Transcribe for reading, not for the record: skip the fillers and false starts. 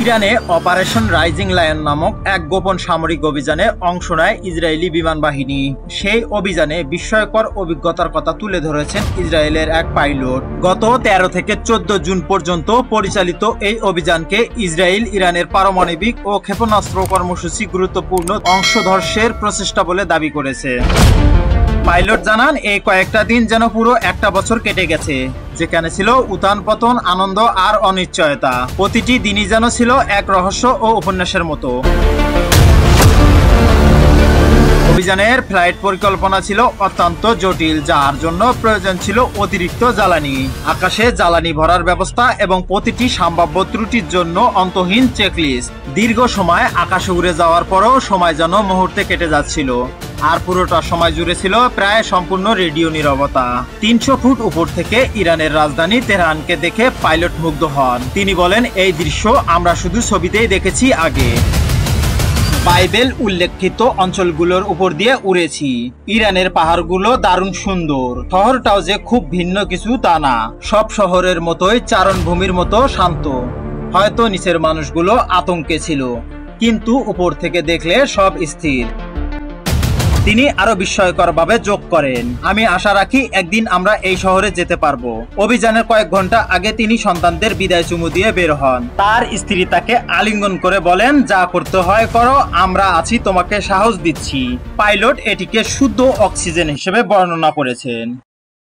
ইরানে operation rising lion নামক এক গোপন সামরিক অভিযানে অংশ নেয় ইসরায়েলি বিমান বাহিনী। সেই অভিযানে বিস্ময়কর অভিজ্ঞতার কথা তুলে ধরেছেন ইসরায়েলের এক পাইলট। গত 13 থেকে 14 জুন পর্যন্ত পরিচালিত এই অভিযানকে ইসরায়েল ইরানের পারমাণবিক ও ক্ষেপণাস্ত্র কর্মসূচি গুরুত্বপূর্ণ অংশধর্ষের প্রচেষ্টা বলে দাবি করেছে। পাইলট জানান, এই কয়েকটা দিন যেন পুরো একটা বছর কেটে গেছে, যেখানে ছিল উত্থান পতন, আনন্দ আর অনিশ্চয়তা। প্রতিটি দিনই যেন ছিল এক রহস্য ও উপন্যাসের মতো। অভিযানের ফ্লাইট পরিকল্পনা ছিল অত্যন্ত জটিল, যার জন্য প্রয়োজন ছিল অতিরিক্ত জ্বালানি, আকাশে জ্বালানি ভরার ব্যবস্থা এবং প্রতিটি সম্ভাব্য ত্রুটির জন্য অন্তহীন চেকলিস্ট। দীর্ঘ সময় আকাশে উড়ে যাওয়ার পরও সময় যেন মুহূর্তে কেটে যাচ্ছিল, আর পুরোটা সময় জুড়ে ছিল প্রায় সম্পূর্ণ রেডিও নীরবতা। 300 ফুট উপর থেকে ইরানের রাজধানী তেহরানকে দেখে পাইলট মুগ্ধ হন। তিনি বলেন, এই দৃশ্য আমরা শুধু ছবিতেই দেখেছি আগে। বাইবেল উল্লেখিত অঞ্চলগুলোর উপর দিয়ে উড়েছি। ইরানের পাহাড়গুলো দারুণ সুন্দর। শহরটাও যে খুব ভিন্ন কিছু তা না, সব শহরের মতোই চারণভূমির মতো শান্ত। হয়তো নিচের মানুষগুলো আতঙ্কে ছিল, কিন্তু উপর থেকে দেখলে সব স্থির। তিনি আরো বিস্ময়করভাবে যোগ করেন, আমি আশা রাখি একদিন আমরা এই শহরে যেতে পারবো। অভিযানের কয়েক ঘন্টা আগে তিনি সন্তানদের বিদায় চুমু দিয়ে বের হন। তার স্ত্রী তাকে আলিঙ্গন করে বলেন, যা করতে হয় করো, আমরা আছি, তোমাকে সাহস দিচ্ছি। পাইলট এটিকে শুদ্ধ অক্সিজেন হিসেবে বর্ণনা করেছেন।